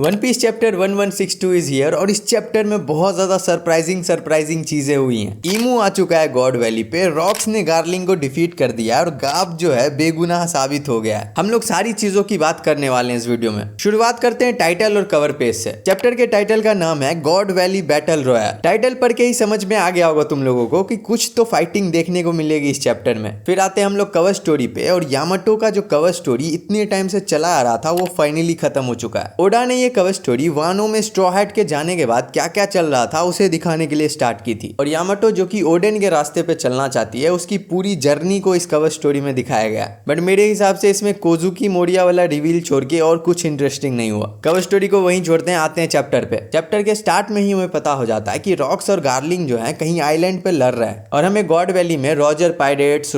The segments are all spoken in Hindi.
One Piece chapter 1162 is here और इस चैप्टर में बहुत ज्यादा सरप्राइजिंग चीजें हुई हैं। ईमू आ चुका है गॉड वैली पे, रॉक्स ने गार्लिंग को डिफीट कर दिया और गाप जो है बेगुनाह साबित हो गया है। हम लोग सारी चीजों की बात करने वाले हैं इस वीडियो में। शुरुआत करते हैं टाइटल और कवर पेज से। चैप्टर के टाइटल का नाम है God valley battle royal. Title पढ़ के ही समझ में आ गया होगा तुम लोगों को कि कुछ तो फाइटिंग देखने को मिलेगी इस चैप्टर में। फिर आते हैं हम लोग कवर स्टोरी पे, और यामाटो का जो कवर स्टोरी इतने टाइम से चला आ रहा था वो फाइनली खत्म हो चुका है। ओडा ने ये कवर स्टोरी वानो में स्ट्रॉ हैट के जाने के बाद क्या क्या चल रहा था उसे दिखाने के लिए स्टार्ट की थी, और यामाटो जो कि ओडेन के रास्ते पे चलना चाहती है उसकी पूरी जर्नी को इस कवर स्टोरी में दिखाया गया। बट मेरे हिसाब से इसमें कोजुकी मोरिया वाला रिवील छोड़ के और कुछ इंटरेस्टिंग नहीं हुआ। कवर स्टोरी को वहीं छोड़ते हैं, आते हैं चैप्टर पे। चैप्टर के स्टार्ट में ही हमें पता हो जाता है कि रॉक्स और गार्लिंग जो है कहीं आइलैंड पे लड़ रहा है, और हमें गॉड वैली में रॉजर पायरेट्स,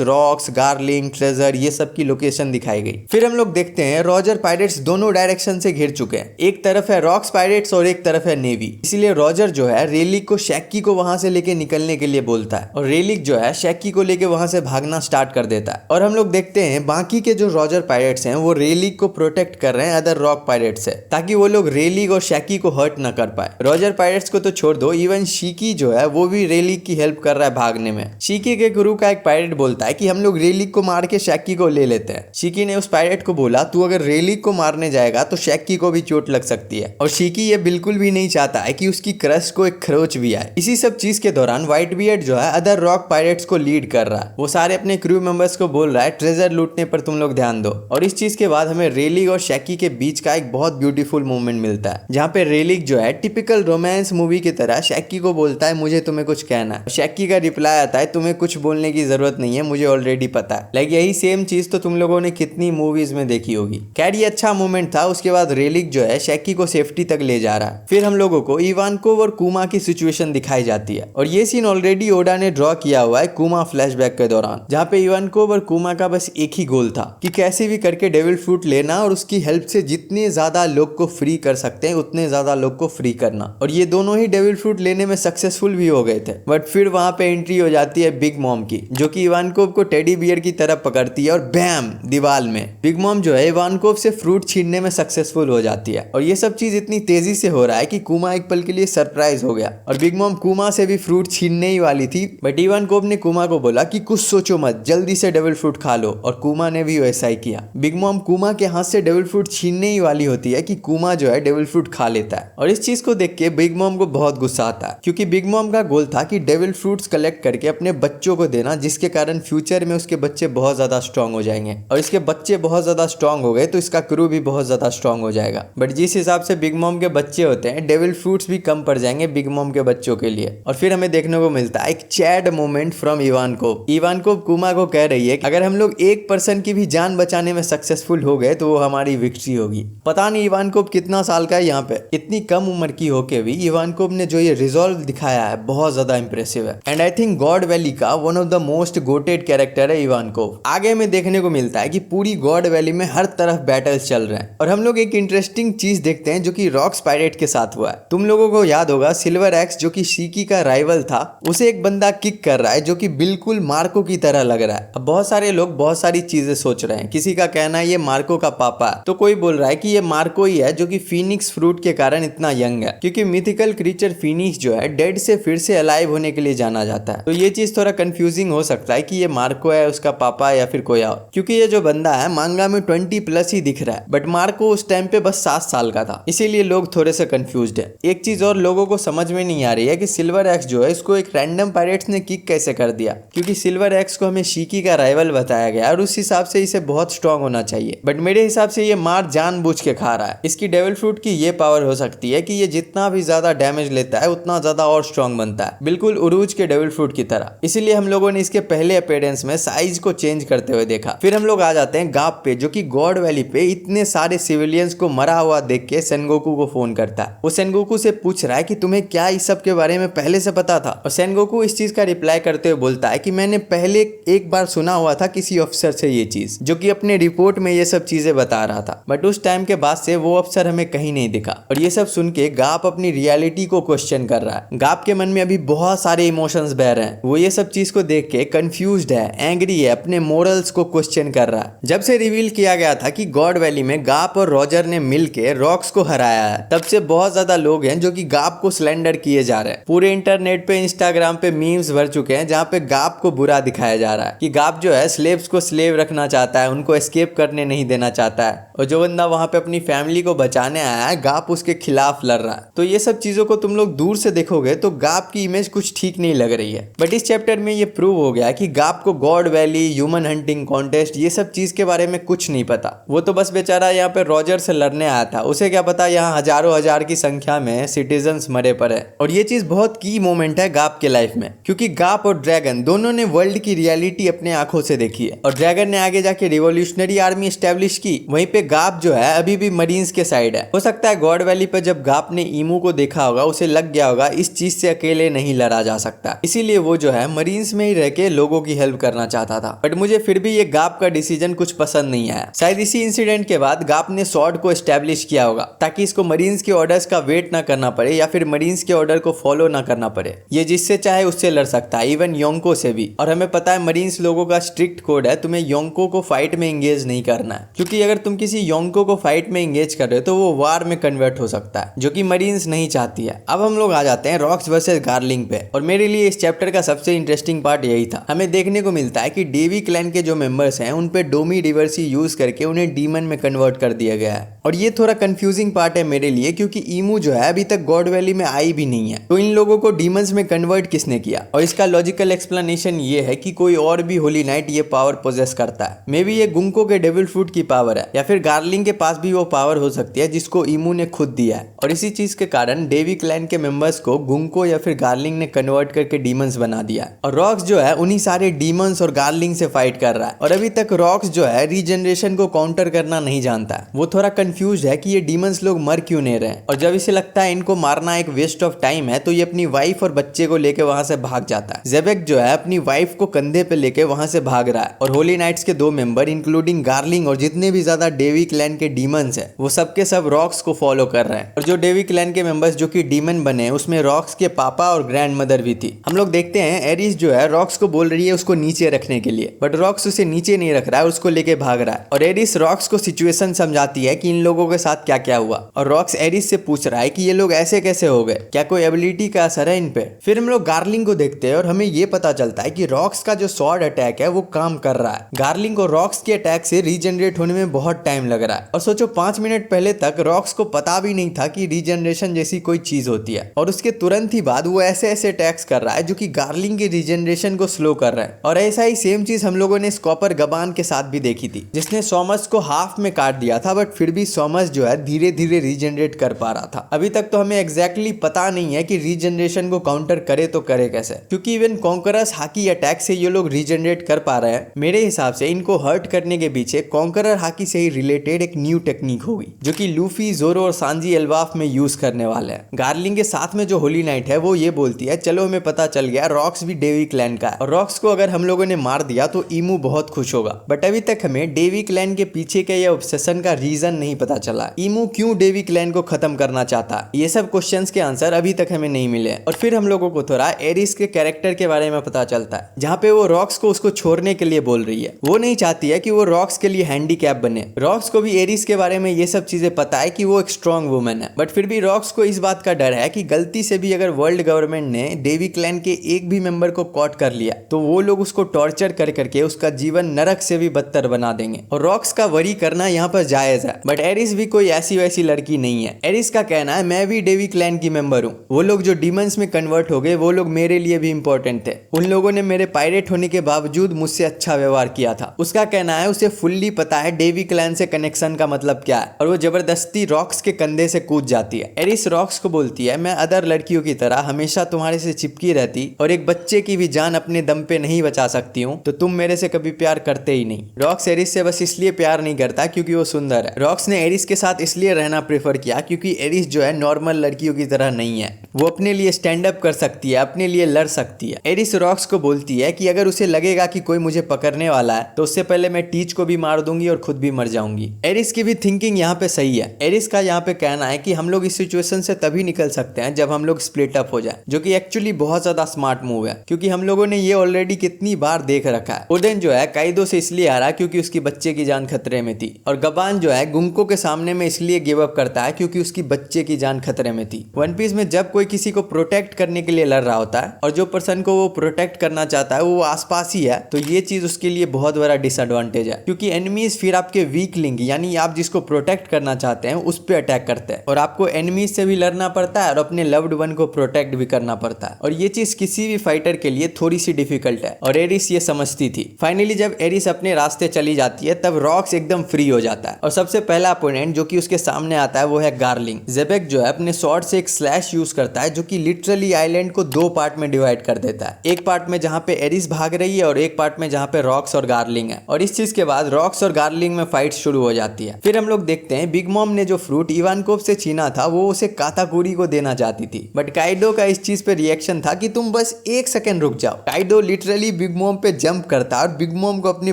रॉक्स, गार्लिंग, ट्रेजर ये सब की लोकेशन दिखाई गई। फिर हम लोग देखते हैं रॉजर पायरेट्स दोनों डायरेक्शन से घिर चुके हैं। एक तरफ है रॉक्स पायरेट्स और एक तरफ है नेवी। इसीलिए रॉजर जो है रेलिक को शैकी को वहां से लेके निकलने के लिए बोलता है, और रेलिक जो है शैकी को लेके वहां से भागना स्टार्ट कर देता है। और हम लोग देखते हैं बाकी के जो रॉजर पायरेट्स हैं वो रेलिक को प्रोटेक्ट कर रहे हैं अदर रॉक पायरेट्स से, ताकि वो लोग रेलिक और शैकी को हर्ट न कर पाए। रॉजर पायरेट्स को तो छोड़ दो, इवन शीकी जो है वो भी रेलिक की हेल्प कर रहा है भागने में। शीकी के गुरु का एक पायरेट बोलता है कि हम लोग रेलिक को मार के शैकी को ले लेते हैं। शीकी ने उस पायरेट को बोला तू अगर रेलिक को मारने जाएगा तो शैकी को भी चोट लग सकती है, और शीकी ये बिल्कुल भी नहीं चाहता है कि उसकी क्रश को एक खरोच भी आए। इसी सब चीज के दौरान व्हाइट बियर्ड जो है अदर रॉक पायरेट्स को लीड कर रहा है। वो सारे अपने क्रू मेंबर्स को बोल रहा है ट्रेजर लूटने पर तुम लोग ध्यान दो। और इस चीज के बाद हमें रेलिक और शैकी के बीच का एक बहुत ब्यूटीफुल मोमेंट मिलता है, जहाँ पे रेलिक जो है टिपिकल रोमांस मूवी की तरह शैकी को बोलता है मुझे तुम्हें कुछ कहना है। शैकी का रिप्लाई आता है तुम्हें कुछ बोलने की जरूरत नहीं है, मुझे ऑलरेडी पता है। लाइक यही सेम चीज तो तुम लोगों ने कितनी मूवीज में देखी होगी। खैर ये अच्छा मोमेंट था। उसके बाद रेलिक जो है शैकी को सेफ्टी तक ले जा रहा है। फिर हम लोगों को इवानकोव और कुमा की सिचुएशन दिखाई जाती है, और ये सीन ऑलरेडी ओडा ने ड्रॉ किया हुआ है कुमा फ्लैशबैक के दौरान, जहाँ पे इवानकोव और कुमा का बस एक ही गोल था कि कैसे भी करके डेविल फ्रूट लेना और उसकी हेल्प से जितने ज्यादा लोग को फ्री कर सकते हैं उतने ज्यादा लोग को फ्री करना। और ये दोनों ही डेविल फ्रूट लेने में सक्सेसफुल भी हो गए थे। बट फिर वहां पे एंट्री हो जाती है बिग मॉम की, जो कि इवानकोव को टेडी बियर की तरह पकड़ती है और बैम दीवार में। बिग मॉम जो है इवानकोव से फ्रूट छीनने में सक्सेसफुल हो जाती है, और ये सब चीज इतनी तेजी से हो रहा है कि कुमा एक पल के लिए सरप्राइज हो गया, और बिग मॉम कुमा से भी फ्रूट छीनने ही वाली थी। बट इवानकोव ने कुमा को बोला कि कुछ सोचो मत, जल्दी से डेविल फ्रूट खा लो, और कुमा ने भी वैसा ही किया। बिग मॉम कुमा के हाथ से डेविल फ्रूट छीनने ही वाली होती है कि कुमा जो है डेविल फ्रूट खा लेता है। और इस चीज को देख के बिग मॉम को बहुत गुस्सा आता है, क्योंकि बिग मॉम का गोल था कि डेविल फ्रूट्स कलेक्ट करके अपने बच्चों को देना, जिसके कारण फ्यूचर में उसके बच्चे बहुत ज्यादा स्ट्रांग हो जाएंगे, और इसके बच्चे बहुत ज्यादा स्ट्रांग हो गए तो इसका क्रू भी बहुत ज्यादा स्ट्रांग हो जाएगा। बट जिस हिसाब से बिग मॉम के बच्चे होते हैं डेविल फ्रूट्स भी कम पड़ जाएंगे बिग मॉम के बच्चों के लिए। और फिर हमें देखने को मिलता है एक चैड मोमेंट फ्रॉम इवानकोव। इवानकोव कुमा को कह रही है कि अगर हम लोग एक पर्सन की भी जान बचाने में सक्सेसफुल हो गए तो वो हमारी विक्ट्री होगी। पता नहीं इवानकोव कितना साल का है यहाँ पे, इतनी कम उम्र की होके भी इवानकोव ने जो ये रिजॉल्व दिखाया है बहुत ज्यादा इंप्रेसिव है। And I think God Valley का one of the most goated character है इवानकोव। आगे में देखने को मिलता है कि पूरी गॉड वैली में हर तरफ बैटल्स चल रहे हैं, और हम लोग एक इंटरेस्टिंग चीज देखते हैं जो कि रॉक्स पायरेट के साथ हुआ है। तुम लोगों को याद होगा सिल्वर एक्स जो कि शीकी का राइवल था, उसे एक बंदा किक कर रहा है जो कि बिल्कुल मार्को की तरह लग रहा है। अब बहुत सारे लोग बहुत सारी चीजें सोच रहे हैं। किसी का कहना है ये मार्को का पापा है, तो कोई बोल रहा है कि ये मार्को ही है जो कि फीनिक्स फ्रूट के कारण इतना यंग है, क्योंकि मिथिकल क्रीचर फीनिक्स जो है डेड से फिर से अलाइव होने के लिए जाना जाता है। तो ये चीज थोड़ा कंफ्यूजिंग हो सकता है कि ये मार्को है उसका पापा या फिर कोई और, क्योंकि ये जो बंदा है मांगा में 20+ ही दिख रहा है, बट मार्को उस टाइम पे बस 7 साल का था, इसीलिए लोग थोड़े से कंफ्यूज्ड है। एक चीज और लोगों को समझ में नहीं आ रही है कि सिल्वर एक्स जो है इसको एक रैंडम पायरेट्स ने किक कैसे कर दिया, क्योंकि सिल्वर एक्स को हमें शीकी का राइवल बताया गया और उस हिसाब से इसे बहुत स्ट्रांग होना चाहिए। बट मेरे हिसाब से ये मार जानबूझ के खा रहा है। इसकी डेविल फ्रूट की ये पावर हो सकती है कि ये जितना भी ज्यादा डैमेज लेता है उतना ज्यादा और स्ट्रांग बनता है, बिल्कुल उरूज के डेविल फ्रूट की तरह। इसीलिए हम लोगों ने इसके पहले अपीयरेंस में साइज को चेंज करते हुए देखा। फिर हम लोग आ जाते हैं गाप पे, जो कि गॉड वैली पे इतने सारे सिविलियंस को मरा हुआ देख के सेनगोकू को फोन करता है। वो सेनगोकू से पूछ रहा है कि तुम्हें क्या इस सब के बारे में पहले से पता था, और सेनगोकू इस चीज का रिप्लाई करते हुए बोलता है कि मैंने पहले एक बार सुना हुआ था किसी अफसर से ये चीज, जो कि अपने रिपोर्ट में ये सब चीजें बता रहा था, बट उस टाइम के बाद से वो अफसर हमें कहीं नहीं दिखा। और ये सब सुन के गाप अपनी रियलिटी को क्वेश्चन कर रहा है। गाप के मन में अभी बहुत सारे इमोशंस बह रहे हैं। वो ये सब चीज को देख के कंफ्यूज्ड है, एंग्री है, अपने मोरल्स को क्वेश्चन कर रहा है। जब से रिवील किया गया था कि गॉड वैली में गाप और रॉजर ने मिलके रॉक्स को हराया है। तब से बहुत ज्यादा लोग हैं जो कि गाप को सिलेंडर किए जा रहे हैं। पूरे इंटरनेट पे, इंस्टाग्राम पे मीम्स भर चुके हैं जहाँ पे गाप को बुरा दिखाया जा रहा है कि गाप जो है स्लेव्स को स्लेव रखना चाहता है, उनको एस्केप करने नहीं देना चाहता है, और जो बंदा वहां पे अपनी फैमिली को बचाने आया है गाप उसके खिलाफ लड़ रहा है। तो ये सब चीजों को तुम लोग दूर से देखोगे तो गाप की इमेज कुछ ठीक नहीं लग रही है। बट इस चैप्टर में ये प्रूव हो गया कि गाप को God valley, human hunting contest, ये सब चीज के बारे में कुछ नहीं पता। वो तो बस बेचारा यहाँ पे रॉजर से लड़ने आया था, उसे क्या पता यहाँ हजारों हजार की संख्या में सिटीजन्स मरे पड़े। और ये चीज बहुत की मोमेंट है गाप के लाइफ में, क्योंकि गाप और ड्रैगन दोनों ने वर्ल्ड की रियलिटी अपने आंखों से देखी है। और ड्रैगन ने आगे जाके रिवोल्यूशनरी आर्मी स्टैब्लिश की, वहीं पे गाप जो है अभी भी मरीन्स के साइड है। हो सकता है गॉड वैली पे जब गाप ने ईमू को देखा होगा उसे लग गया होगा इस चीज से अकेले नहीं लड़ा जा सकता, इसीलिए वो जो है मरीन्स में ही रह के लोगों की हेल्प करना चाहता था। बट मुझे फिर भी ये गाप का डिसीजन कुछ पसंद नहीं आया। शायद इसी इंसिडेंट के बाद गाप ने सॉर्ड को एस्टैब्लिश किया होगा ताकि इसको मरीन्स के ऑर्डर्स का वेट ना करना पड़े या फिर मरीन्स के ऑर्डर को फॉलो ना करना पड़े। ये जिससे चाहे उससे लड़ सकता है, इवन योंको से भी। और हमें पता है मरीन्स लोगों का स्ट्रिक्ट कोड है, तुम्हें योंको को फाइट में एंगेज नहीं करना है, क्योंकि अगर तुम किसी योंको को फाइट में एंगेज कर रहे हो तो वो वार में कन्वर्ट हो सकता है, जो कि मरीन्स नहीं चाहती है। अब हम लोग आ जाते हैं रॉक्स वर्सेस गार्लिंग पे, और मेरे लिए इस चैप्टर का सबसे इंटरेस्टिंग पार्ट यही था। हमें देखने को मिलता है कि डेवी क्लैन के जो मेंबर्स हैं उन पे डोमी डिवर्सी यूज करके उन्हें डीमन में कन्वर्ट कर दिया गया है। और ये थोड़ा कंफ्यूजिंग पार्ट है मेरे लिए, क्योंकि ईमू जो है अभी तक गॉड वैली में आई भी नहीं है, तो इन लोगों को डीमंस में कन्वर्ट किसने किया? और इसका लॉजिकल एक्सप्लेनेशन ये है कि कोई और भी होली नाइट ये पावर पोजेस करता है। मे बी ये गुंको के डेविल फ्रूट की पावर है, या फिर गार्लिंग के पास भी वो पावर हो सकती है जिसको ईमू ने खुद दिया है। और इसी चीज के कारण डेवी क्लैन के मेंबर्स को गुंको या फिर गार्लिंग ने कन्वर्ट करके डीमंस बना दिया है। और रॉक्स जो है उन्हीं सारे डीमंस और गार्लिंग से फाइट कर रहा है। और अभी तक रॉक्स जो है रीजनरेशन को काउंटर करना नहीं जानता है। वो थोड़ा कंफ्यूज है कि ये डीमंस लोग मर क्यों नहीं रहे, और जब इसे लगता है इनको मारना एक वेस्ट ऑफ टाइम है तो ये अपनी वाइफ और बच्चे को लेके वहां से भाग जाता है। जेबेक जो है अपनी वाइफ को कंधे पे लेके वहां से भाग रहा है, और होली नाइट्स के दो मेंबर इंक्लूडिंग गार्लिंग और जितने भी ज्यादा डेवी क्लैन के डीमंस है वो सबके सब रॉक्स को फॉलो कर रहे हैं। और जो डेवी क्लैन के मेंबर्स जो कि डीमन बने हैं उसमें रॉक्स के पापा और ग्रैंड मदर भी थी। हम लोग देखते हैं एरिस जो है रॉक्स को बोल रही है उसको नीचे रखने के लिए, बट रॉक्स उसे नीचे नहीं रख रहा है, उसको लेके भाग रहा है। और एरिस रॉक्स को सिचुएशन समझाती है कि इन लोगों के साथ क्या क्या हुआ, और रॉक्स एरिस से पूछ रहा है कि ये लोग ऐसे कैसे हो गए, क्या कोई एबिलिटी का असर है इन पे। फिर हम लोग गार्लिंग को देखते हैं और हमें ये पता चलता है कि रॉक्स का जो स्वॉर्ड अटैक है वो काम कर रहा है। गार्लिंग को रॉक्स के अटैक से रीजनरेट होने में बहुत टाइम लग रहा है, और सोचो 5 मिनट पहले तक रॉक्स को पता भी नहीं था कि रीजनरेशन जैसी कोई चीज होती है, और उसके तुरंत ही बाद वो ऐसे ऐसे अटैक्स कर रहा है जो कि गार्लिंग की रीजनरेशन को स्लो कर रहा है। और ऐसा ही सेम चीज हम लोगों ने स्कॉपर गबान के साथ भी देखी थी, जिसने सॉमस को हाफ में काट दिया था, बट फिर भी सॉमस जो है धीरे धीरे रीजनरेट कर पा रहा था। अभी तक तो हमें एग्जैक्टली पता नहीं है कि रीजनरेशन को काउंटर करे तो करे कैसे, क्योंकि इवन कॉन्करर्स हाकी अटैक से ये लोग रीजनरेट कर पा रहे हैं। मेरे हिसाब से इनको हर्ट करने के पीछे कॉन्करर हाकी से ही रिलेटेड एक न्यू टेक्निक होगी, जो कि लूफी, जोरो और सांजी एल्वाफ में यूज करने वाले हैं। गार्लिंग के साथ में जो होली नाइट है वो ये बोलती है चलो हमें पता चल गया रॉक्स भी डेवी क्लैन का है, और रॉक्स को अगर हम लोगों ने मार दिया तो ईमू बहुत खुश होगा। बट अभी तक हमें डेवी क्लैन के पीछे के ये ऑब्सेशन का रीजन नहीं पता चला। ईमू क्यों डेवी क्लैन को खत्म करना चाहता, ये सब क्वेश्चंस के आंसर अभी तक हमें नहीं मिले। और फिर हम लोगों को थोड़ा एरिस के कैरेक्टर के बारे में पता चलता है, जहाँ पे वो रॉक्स को उसको छोड़ने के लिए बोल रही है। वो नहीं चाहती है कि वो रॉक्स के लिए हैंडीकैप बने। रॉक्स को भी एरिस के बारे में ये सब चीजें पता है कि वो एक स्ट्रॉन्ग वुमन है, बट फिर भी रॉक्स को इस बात का डर है कि गलती से भी अगर वर्ल्ड गवर्नमेंट ने डेवी क्लैन के एक भी मेंबर को कॉट कर लिया तो वो लोग उसको टॉर्चर कर करके उसका जीवन नरक से भी बदतर बना देंगे। और रॉक्स का वरी करना यहाँ पर जायज है, बट एरिस भी कोई ऐसी वैसी लड़की नहीं है। एरिस का कहना है मैं भी डेवी क्लैन की मेंबर हूँ, वो लोग जो डीमंस में कन्वर्ट हो गए वो लोग मेरे लिए भी इंपॉर्टेंट थे, उन लोगों ने मेरे पायरेट होने के बावजूद मुझसे अच्छा व्यवहार किया था। उसका कहना है उसे फुल्ली पता है डेवी क्लैन से कनेक्शन का मतलब क्या है, और वो जबरदस्ती रॉक्स के कंधे से कूद जाती है। एरिस रॉक्स को बोलती है मैं अदर लड़कियों की तरह हमेशा तुम्हारे से चिपकी रहती और एक बच्चे की भी जान अपने दम पे नहीं बचा सकती हूँ, तो तुम मेरे से कभी प्यार करते ही नहीं। रॉक्स एरिस से बस इसलिए प्यार नहीं करता क्योंकि वो सुंदर है। रॉक्स ने एरिस के साथ इसलिए रहना प्रेफर किया क्योंकि एरिस जो है नॉर्मल लड़कियों की तरह नहीं है, वो अपने लिए स्टैंड अप कर सकती है, अपने लिए लड़ सकती है। एरिस रॉक्स को बोलती है कि अगर उसे लगेगा कि कोई मुझे पकड़ने वाला है तो उससे पहले मैं टीच को भी मार दूंगी और खुद भी मर जाऊंगी। एरिस की भी थिंकिंग यहाँ पे सही है। एरिस का यहाँ पे कहना है कि हम लोग इस सिचुएशन से तभी निकल सकते हैं जब हम लोग स्प्लिट अप हो जाए, जो कि एक्चुअली बहुत ज्यादा स्मार्ट मूव है, क्योंकि हम लोगों ने ये ऑलरेडी कितनी बार देख रखा है। ओडेन जो है काइदो से इसलिए हारा क्योंकि उसकी बच्चे की जान खतरे में थी, और गबान जो है गुंको गुंको के सामने में इसलिए गिव अप करता है क्योंकि उसकी बच्चे की जान खतरे में थी। वन पीस में जब कोई किसी को प्रोटेक्ट करने के लिए लड़ रहा होता है और जो पर्सन को वो प्रोटेक्ट करना चाहता है वो आसपास ही है, तो ये चीज उसके लिए बहुत बड़ा डिसएडवांटेज है, क्योंकि एनिमीज फिर आपके वीक लिंक यानी आप जिसको प्रोटेक्ट करना चाहते हैं उस पर अटैक करते हैं और आपको एनिमीज से भी लड़ना पड़ता है और अपने लव्ड वन को प्रोटेक्ट भी करना पड़ता है। और ये चीज किसी भी फाइटर के लिए थोड़ी सी डिफिकल्ट है और एरिस ये समझती थी। फाइनली जब एरिस अपने रास्ते चली जाती है तब रॉक्स एकदम फ्री हो जाता है और सबसे पहला अपोनेंट जो कि उसके सामने आता है वो है गार्लिंग। जेबेक जो है अपने स्वॉर्ड से एक स्लैश यूज करता है जो कि लिटरली आइलैंड को दो पार्ट में डिवाइड कर देता है, एक पार्ट में जहां पे एरिस भाग रही है और एक पार्ट में जहां पे रॉक्स और गार्लिंग है। और इस चीज के बाद रॉक्स और गार्लिंग में फाइट शुरू हो जाती है। फिर हम लोग देखते हैं बिग मॉम ने जो फ्रूट इवानकोव से छीना था वो उसे काताकुरी को देना चाहती थी, बट काइडो का इस चीज पे रिएक्शन था कि तुम बस एक सेकंड रुक जाओ। काइडो लिटरली बिग मॉम पे जंप करता है और बिग मॉम को अपनी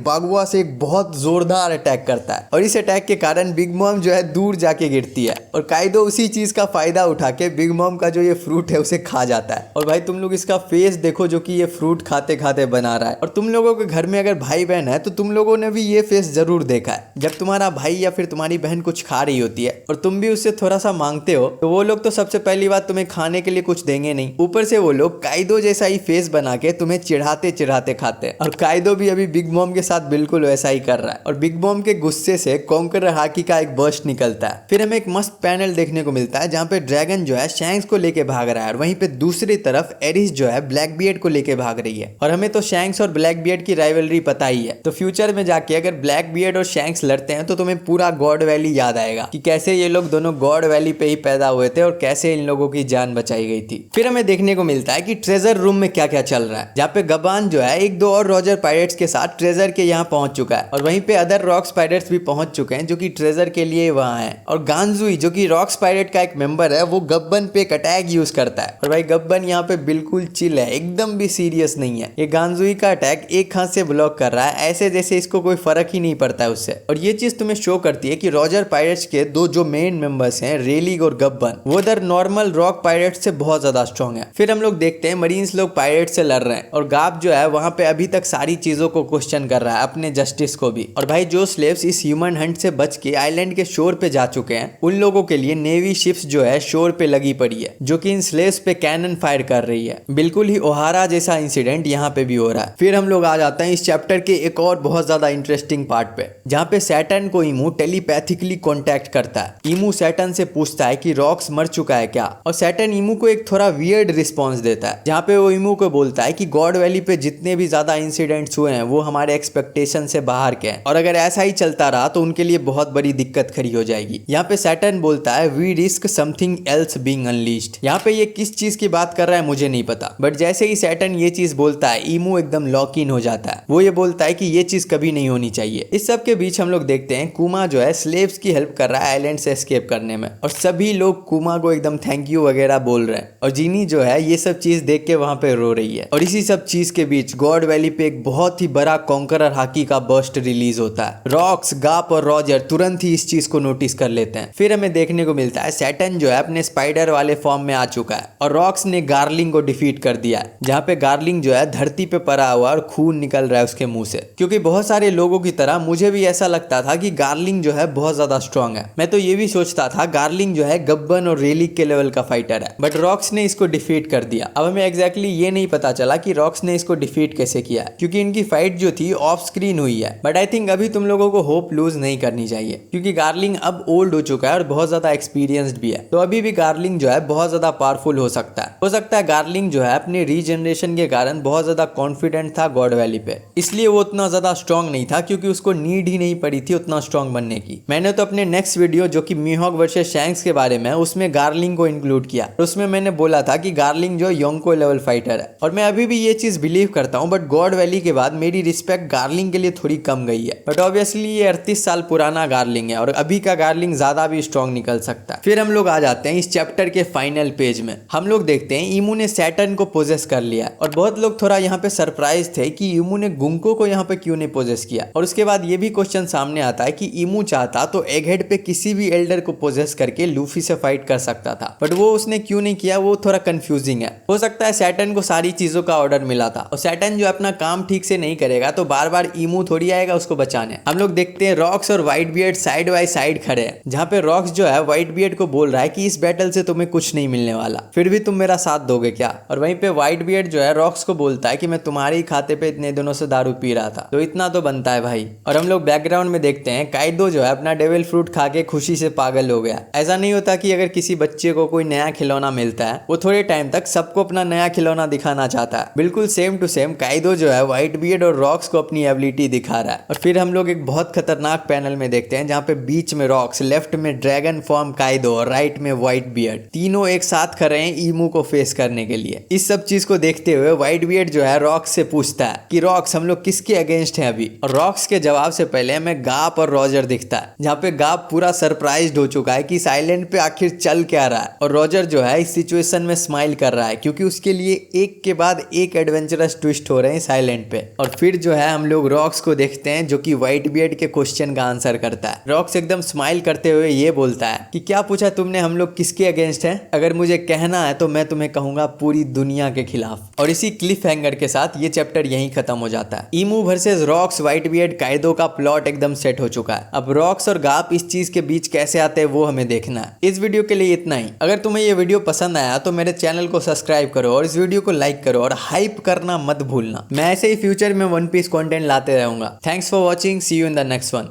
बागुआ से एक बहुत जोरदार अटैक करता है और इस अटैक के कारण बिग मॉम जो है दूर जाके गिरती है और काइडो उसी चीज का फायदा उठा के बिग मॉम का जो ये फ्रूट है उसे खा जाता है। और भाई तुम लोग इसका फेस देखो जो कि ये फ्रूट खाते खाते बना रहा है। और तुम लोगों के घर में अगर भाई बहन है तो तुम लोगों ने भी ये फेस जरूर देखा है। जब तुम्हारा भाई या फिर तुम्हारी बहन कुछ खा रही होती है और तुम भी उससे थोड़ा सा मांगते हो तो वो लोग तो सबसे पहली बात तुम्हें खाने के लिए कुछ देंगे नहीं, ऊपर से वो लोग काइदो जैसा ही फेस बना के तुम्हें चिढ़ाते चिढ़ाते खाते हैं। और काइदो भी अभी बिग मॉम के साथ बिल्कुल वैसा ही कर रहा है और बिग मॉम के गुस्से से कॉन्करर हाकी का एक बर्स्ट निकलता है। फिर हमें एक मस्त पैनल देखने को मिलता है जहाँ पे ड्रैगन जो है शैंक्स को लेके भाग रहा है और वहीं पे दूसरी तरफ एरिस जो है ब्लैक बियर्ड को लेके भाग रही है। और हमें तो शैंक्स और ब्लैक बियर्ड की राइवलरी पता ही है, तो फ्यूचर में जाके अगर ब्लैक बियर्ड और शैंक्स लड़ते हैं तो तुम्हें पूरा गॉड वैली याद आएगा कि कैसे ये लोग दोनों गॉड वैली पे ही पैदा हुए थे और कैसे इन लोगों की जान बचाई गई थी। फिर हमें देखने को मिलता है कि ट्रेजर रूम में क्या क्या चल रहा है, जहाँ पे गबान जो है एक दो और रॉजर पायरेट्स के साथ ट्रेजर के यहाँ पहुंच चुका है और वहीं पे अदर रॉक्स पायरेट्स भी पहुंच चुके हैं जो कि ट्रेजर के लिए वहां है। और गांजुई जो कि रॉक्स पायरेट का एक मेंबर है वो गब्बन पे एक अटैक यूज करता है और भाई गब्बन यहाँ पे बिल्कुल चिल है, एकदम भी सीरियस नहीं है। ये गांजुई का अटैक एक हाथ से ब्लॉक कर रहा है ऐसे जैसे इसको कोई फर्क ही नहीं पड़ता है उससे। और ये चीज तुम्हें शो करती है कि रॉजर पायरेट्स के दो जो मेन मेंबर्स हैं रेलिग और गब्बन वो उधर नॉर्मल रॉक पायरेट्स से बहुत ज्यादा स्ट्रॉन्ग है। फिर हम लोग देखते हैं मरीन्स लोग पायरेट से लड़ रहे हैं और गाब जो है वहां पे अभी तक सारी चीजों को क्वेश्चन कर रहा है, अपने जस्टिस को भी। और भाई जो स्लेव्स इस ह्यूमन हंट से बच के आइलैंड के शोर पे जा चुके हैं उन लोगों के लिए नेवी शिप्स जो है शोर पे लगी पड़ी है जो कि इन स्लेव्स पे कैनन फायर कर रही है। बिल्कुल ही ओहारा जैसा इंसिडेंट यहाँ पे भी हो रहा है। फिर हम लोग आ जाते हैं इस चैप्टर के एक और बहुत ज्यादा इंटरेस्टिंग पार्ट पे जहाँ पे सैटर्न को इमू टेलीपैथिकली कॉन्टैक्ट करता है। इमू सैटर्न से पूछता है कि रॉक्स मर चुका है क्या, और सैटर्न इमू को एक थोड़ा वियर्ड रिस्पॉन्स देता है जहाँ पे वो इमू को बोलता है कि गॉड वैली पे जितने भी ज्यादा इंसिडेंट्स हुए हैं वो हमारे एक्सपेक्टेशन से बाहर के हैं और अगर ऐसा ही चलता रहा तो उनके लिए बहुत बड़ी दिक्कत खड़ी हो जाएगी। यहाँ पे सैटर्न बोलता है we risk something else being unleashed. यहाँ पे ये किस चीज की बात कर रहा है मुझे नहीं पता, बट जैसे ही सैटर्न ये चीज बोलता है इमू एकदम लॉक इन हो जाता है। वो ये बोलता है कि ये चीज कभी नहीं होनी चाहिए। इस सब के बीच हम लोग देखते हैं कुमा जो है स्लेव्स की हेल्प कर रहा है आइलैंड से एस्केप करने में और सभी लोग कुमा को एकदम थैंक यू वगैरह बोल रहे हैं और जीनी जो है ये सब चीज देख के वहां पे रो रही है। और इसी सब चीज के बीच गॉड वैली पे एक बहुत ही बड़ा कॉन्करर हाकी का बर्स्ट रिलीज होता है। रॉक्स, गाप और रॉजर तुरंत ही इस चीज को नोटिस कर लेते हैं। फिर हमें देखने को मिलता है सैटर्न जो है अपने स्पाइडर वाले फॉर्म में आ चुका है और रॉक्स ने गार्लिंग को डिफीट कर दिया है, जहाँ पे गार्लिंग जो है धरती पे पड़ा हुआ और खून निकल रहा है उसके मुंह से। क्योंकि बहुत सारे लोगों की तरह मुझे भी ऐसा लगता था कि गार्लिंग जो है बहुत ज्यादा स्ट्रांग है। मैं तो ये भी सोचता था गार्लिंग जो है गब्बन और रेलिक के लेवल का फाइटर है, बट रॉक्स ने इसको डिफीट कर दिया। अब हमें एग्जैक्टली ये नहीं पता चला कि रॉक्स ने इसको डिफीट कैसे किया है, क्योंकि इनकी फाइट जो थी ऑफ स्क्रीन हुई है। बट आई थिंक अभी तुम लोगों को होप लूज नहीं करनी चाहिए, क्योंकि गार्लिंग अब ओल्ड हो चुका है और बहुत ज्यादा एक्सपीरियंस्ड भी है, तो अभी भी गार्लिंग जो है बहुत ज्यादा पावरफुल हो सकता है। हो सकता है गार्लिंग जो है अपने रीजनरेशन के कारण बहुत ज्यादा कॉन्फिडेंट था गॉड वैली पे, इसलिए वो उतना ज्यादा स्ट्रॉन्ग नहीं था, क्योंकि उसको नीड ही नहीं पड़ी थी उतना स्ट्रॉन्ग बनने की। मैंने तो अपने नेक्स्ट वीडियो जो कि मीहॉक वर्सेस शैंक्स के बारे में, उसमें गार्लिंग को इंक्लूड किया। उसमें मैंने बोला था कि गार्लिंग जो योंको लेवल फाइटर है, और मैं अभी भी ये चीज बिलीव करता हूँ। बट गॉड वैली के बाद मेरी रिस्पेक्ट गार्लिंग के लिए थोड़ी कम गई है। बट ऑब्वियसली ये 38 साल पुराना गार्लिंग है और अभी का गार्लिंग ज्यादा भी स्ट्रॉन्ग निकल सकता है। फिर हम लोग आ जाते हैं इस चैप्टर के फाइनल पेज में। हम लोग देखते हैं इमू ने सैटर्न को पोजेस कर लिया, और बहुत लोग थोड़ा यहाँ पे सरप्राइज थे कि इमू ने गुंको को यहाँ पे क्यों नहीं पोजेस किया। और उसके बाद ये भी क्वेश्चन सामने आता है कि इमू चाहता तो एगहेड पे किसी भी एल्डर को पोजेस करके लूफी से फाइट कर सकता था, बट वो उसने क्यों नहीं किया, वो थोड़ा कंफ्यूजिंग है। हो सकता है सैटर्न को सारी चीजों का ऑर्डर मिला था, और सैटर्न जो अपना काम ठीक से नहीं करेगा तो बार बार इमू थोड़ी आएगा उसको बचाने। हम लोग देखते हैं रॉक्स और white beard side by side खड़े हैं, जहाँ पे रॉक्स जो है व्हाइट बियर्ड को बोल रहा है कि इस बैटल से तुम्हें कुछ नहीं मिलने वाला, फिर भी तुम मेरा साथ दोगे क्या। और वहीं पे व्हाइट बियर्ड जो है रॉक्स को बोलता है कि मैं तुम्हारे ही खाते पे इतने दिनों से दारू पी रहा था, तो इतना तो बनता है भाई। और हम लोग बैकग्राउंड में देखते हैं काइदो जो है अपना डेविल फ्रूट खा के खुशी से पागल हो गया। ऐसा नहीं होता कि अगर किसी बच्चे को कोई नया खिलौना मिलता है वो थोड़े टाइम तक सबको अपना नया खिलौना दिखाना चाहता है, बिल्कुल सेम टू सेम काइदो जो है व्हाइट बियर्ड और रॉक्स को अपनी एबिलिटी दिखा रहा है। और फिर हम लोग एक बहुत खतरनाक पैनल में देखते हैं जहाँ पे बीच में रॉक्स, लेफ्ट में ड्रैगन फॉर्म काइदो और राइट में व्हाइट बियर्ड, तीनों एक साथ खड़े हैं ईमू को फेस करने के लिए। इस सब चीज को देखते हुए व्हाइट बियर्ड जो है रॉक्स से पूछता है कि रॉक्स हम लोग किसके अगेंस्ट हैं अभी। और रॉक्स के जवाब से पहले हमें गाप और रॉजर दिखता है, जहाँ पे गाप पूरा सरप्राइज्ड हो चुका है कि इस आइलैंड पे आखिर चल क्या रहा है। और रॉजर जो है इस सिचुएशन में स्माइल कर रहा है क्योंकि उसके लिए एक के बाद एक एडवेंचरस ट्विस्ट हो रहे हैं इस आइलैंड पे। और फिर जो है हम लोग रॉक्स को देखते हैं जो कि व्हाइट बियर्ड के क्वेश्चन का आंसर करता है। रॉक्स एकदम स्माइल करते हुए ये बोलता है कि क्या पूछा तुमने, हम लोग किसके अगेंस्ट हैं? अगर मुझे कहना है तो मैं तुम्हें कहूंगा पूरी दुनिया के खिलाफ। और इसी क्लिफ हैंगर के साथ ये चैप्टर यहीं खत्म हो जाता है। ईमू वर्सेस रॉक्स व्हाइट बियर्ड काइदो का प्लॉट एकदम सेट हो चुका है। अब रॉक्स और गाप इस चीज के बीच कैसे आते हैं वो हमें देखना है। इस वीडियो के लिए इतना ही। अगर तुम्हें ये वीडियो पसंद आया तो मेरे चैनल को सब्सक्राइब करो और इस वीडियो को लाइक करो और हाइप करना मत भूलना। मैं ऐसे ही फ्यूचर में वन पीस कंटेंट लाते रहूंगा। Thanks for watching, see you in the next one.